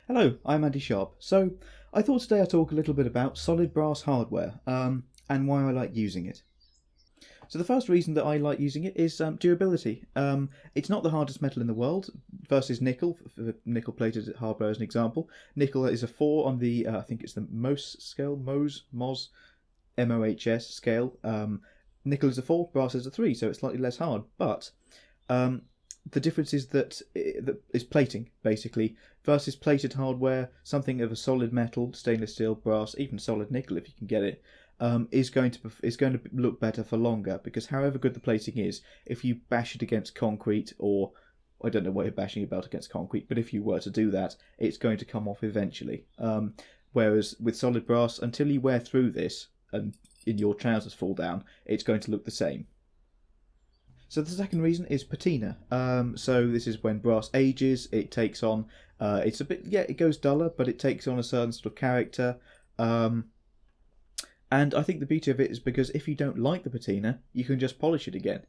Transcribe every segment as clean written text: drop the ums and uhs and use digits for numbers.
Hello, I'm Andy Sharp. So, I thought today I'd talk a little bit about solid brass hardware and why I like using it. So, the first reason that I like using it is durability. It's not the hardest metal in the world versus nickel, for nickel plated hardware as an example. Nickel is a 4 on the, I think it's the MOS scale, MOS, MOHS scale. Nickel is a 4, brass is a 3, so it's slightly less hard. But um, the difference is that is plating, basically, versus plated hardware. Something of a solid metal, stainless steel, brass, even solid nickel if you can get it, is going to look better for longer, because however good the plating is, if you bash it against concrete, or I don't know why you're bashing your belt against concrete, but if you were to do that, it's going to come off eventually. Whereas with solid brass, until you wear through this and in your trousers fall down, it's going to look the same. So the second reason is patina. So this is when brass ages, it takes on, it's a bit, yeah, it goes duller, but it takes on a certain sort of character. And I think the beauty of it is because if you don't like the patina, you can just polish it again.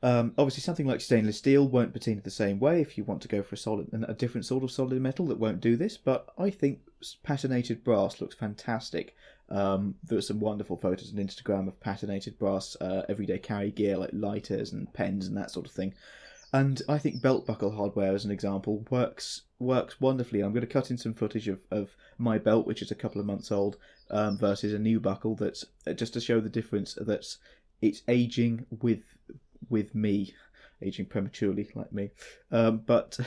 Obviously, something like stainless steel won't patina the same way. If you want to go for a different sort of solid metal that won't do this, but I think patinated brass looks fantastic. There's some wonderful photos on Instagram of patinated brass everyday carry gear like lighters and pens and that sort of thing. And I think belt buckle hardware, as an example, works wonderfully. I'm going to cut in some footage of my belt, which is a couple of months old, versus a new buckle, that's just to show the difference, that it's aging with me, aging prematurely like me, but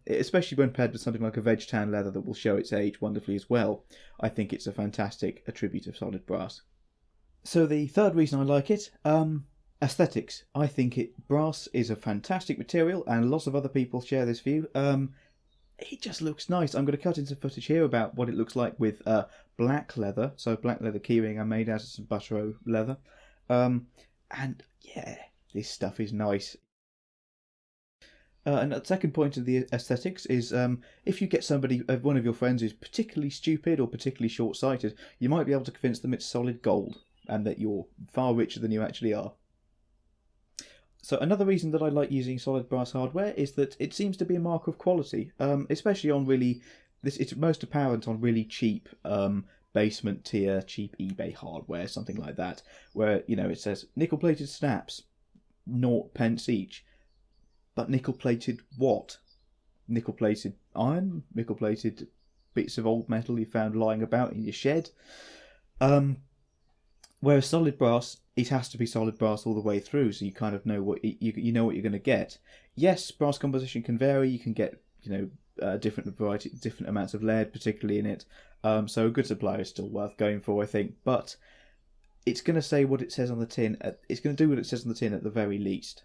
especially when paired with something like a veg tan leather that will show its age wonderfully as well. I think it's a fantastic attribute of solid brass. So the third reason I like it, aesthetics. I think brass is a fantastic material, and lots of other people share this view. It just looks nice. I'm going to cut in some footage here about what it looks like with black leather. So black leather keyring I made out of some Butterow leather. And yeah, this stuff is nice. And the second point of the aesthetics is if you get one of your friends who's particularly stupid or particularly short-sighted, you might be able to convince them it's solid gold and that you're far richer than you actually are. So another reason that I like using solid brass hardware is that it seems to be a mark of quality, especially on it's most apparent on really cheap basement tier, cheap eBay hardware, something like that, where, it says nickel plated snaps, 0 pence each. But nickel plated what? Nickel plated iron? Nickel plated bits of old metal you found lying about in your shed? Whereas solid brass, it has to be solid brass all the way through, so you kind of know what you know what you're going to get. Yes, brass composition can vary. You can get different amounts of lead, particularly in it. So a good supplier is still worth going for, I think. But it's going to say what it says on the tin. It's going to do what it says on the tin at the very least.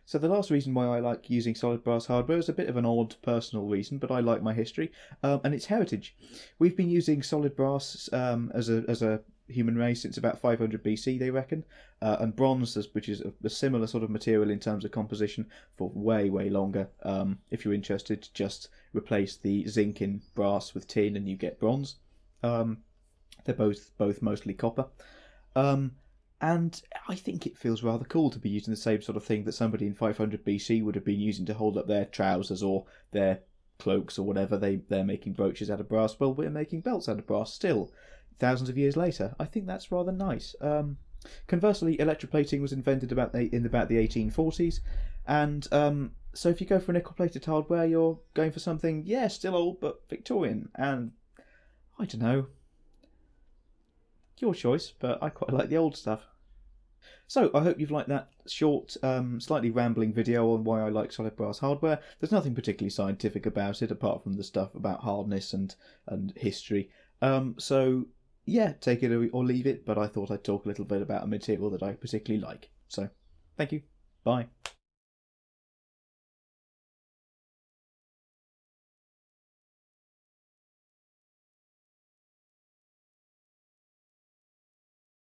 So the last reason why I like using solid brass hardware is a bit of an odd personal reason, but I like my history, and its heritage. We've been using solid brass as a human race since about 500 BC, they reckon, and bronze, which is a similar sort of material in terms of composition, for way, way longer. If you're interested, just replace the zinc in brass with tin and you get bronze. They're both mostly copper. And I think it feels rather cool to be using the same sort of thing that somebody in 500 BC would have been using to hold up their trousers or their cloaks or whatever. They're making brooches out of brass. Well, we're making belts out of brass still, thousands of years later. I think that's rather nice. Conversely, electroplating was invented in about the 1840s, and so if you go for nickel-plated hardware, you're going for something, still old but Victorian, and I don't know. Your choice, but I quite like the old stuff. So, I hope you've liked that short, slightly rambling video on why I like solid brass hardware. There's nothing particularly scientific about it, apart from the stuff about hardness and history. So, yeah, take it or leave it, but I thought I'd talk a little bit about a material that I particularly like. So, thank you. Bye.